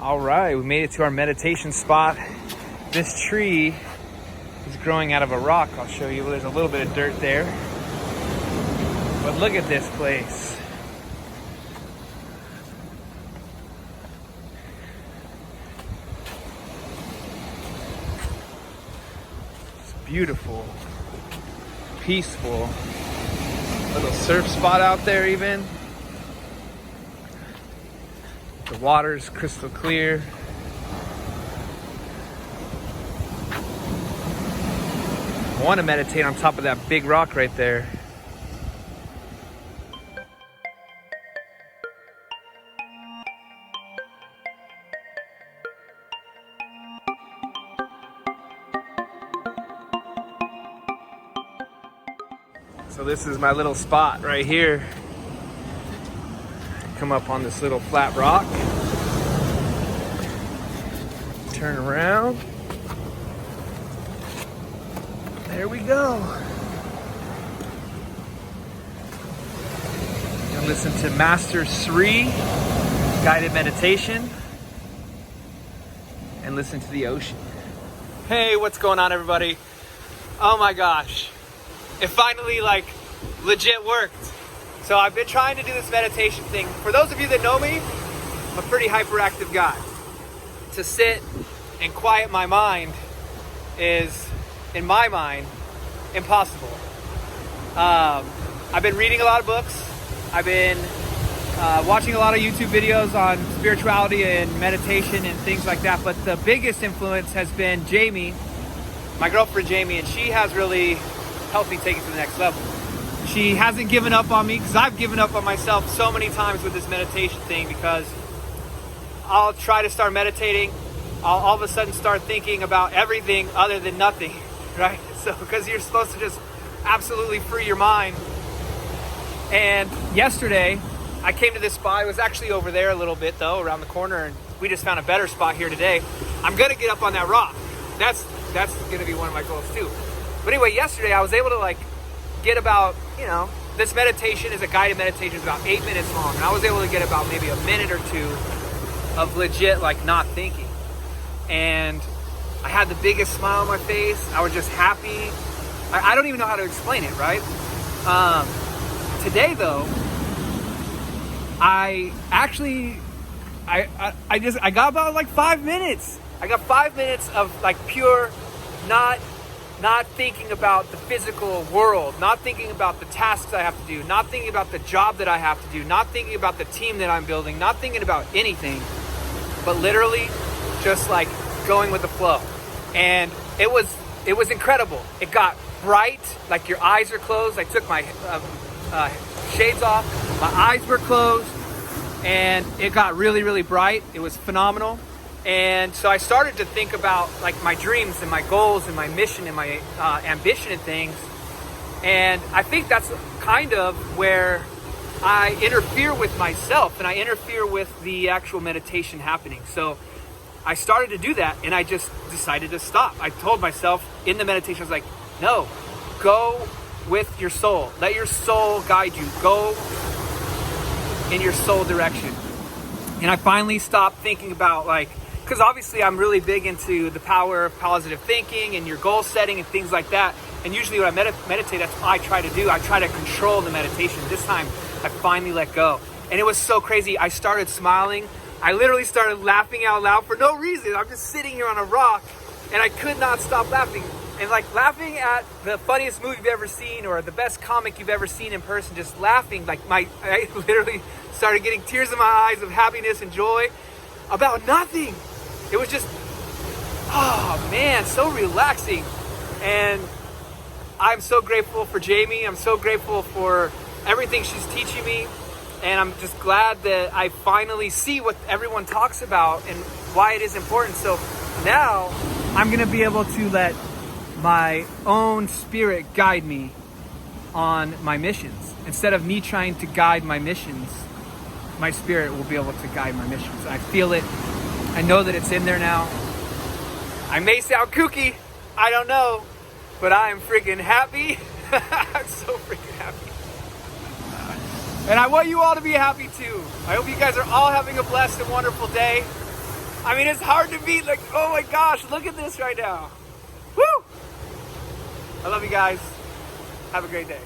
All right, we made it to our meditation spot. This tree is growing out of a rock. I'll show you. There's a little bit of dirt there. But look at this place. It's beautiful, peaceful. Little surf spot out there even. The water's crystal clear. I want to meditate on top of that big rock right there. So this is my little spot right here. Come up on this little flat rock. Turn around. There we go. And listen to Master Sri guided meditation and listen to the ocean. Hey, what's going on, everybody? Oh my gosh. It finally legit worked. So I've been trying to do this meditation thing. For those of you that know me, I'm a pretty hyperactive guy. To sit and quiet my mind is, in my mind, impossible. I've been reading a lot of books. I've been watching a lot of YouTube videos on spirituality and meditation and things like that. But the biggest influence has been Jamie, my girlfriend Jamie, and she has really helped me take it to the next level. She hasn't given up on me because I've given up on myself so many times with this meditation thing, because I'll try to start meditating. I'll all of a sudden start thinking about everything other than nothing, right? So because you're supposed to just absolutely free your mind. And yesterday I came to this spot. It was actually over there a little bit though, around the corner, and we just found a better spot here today. I'm gonna get up on that rock. That's gonna be one of my goals too. But anyway, yesterday I was able to get about, this meditation is a guided meditation. It's about 8 minutes long. And I was able to get about maybe a minute or two of legit not thinking. And I had the biggest smile on my face. I was just happy. I don't even know how to explain it, right? Today though, I got about 5 minutes. I got 5 minutes of pure, not thinking about the physical world, not thinking about the tasks I have to do, not thinking about the job that I have to do, not thinking about the team that I'm building, not thinking about anything, but literally just going with the flow. And it was incredible. It got bright, your eyes are closed. I took my shades off, my eyes were closed, and it got really, really bright. It was phenomenal. And so I started to think about my dreams and my goals and my mission and my ambition and things. And I think that's kind of where I interfere with myself and I interfere with the actual meditation happening. So I started to do that and I just decided to stop. I told myself in the meditation, I was like, no, go with your soul. Let your soul guide you. Go in your soul direction. And I finally stopped thinking about because obviously I'm really big into the power of positive thinking and your goal setting and things like that. And usually when I meditate, that's what I try to do. I try to control the meditation. This time I finally let go. And it was so crazy. I started smiling. I literally started laughing out loud for no reason. I'm just sitting here on a rock and I could not stop laughing. And laughing at the funniest movie you've ever seen or the best comic you've ever seen in person, just laughing. I literally started getting tears in my eyes of happiness and joy about nothing. It was just, oh man, so relaxing. And I'm so grateful for Jamie. I'm so grateful for everything she's teaching me. And I'm just glad that I finally see what everyone talks about and why it is important. So now I'm going to be able to let my own spirit guide me on my missions. Instead of me trying to guide my missions, my spirit will be able to guide my missions. I feel it. I know that it's in there now. I may sound kooky, I don't know, but I am freaking happy. I'm so freaking happy. And I want you all to be happy too. I hope you guys are all having a blessed and wonderful day. I mean, it's hard to beat. Like, oh my gosh, look at this right now. Woo! I love you guys. Have a great day.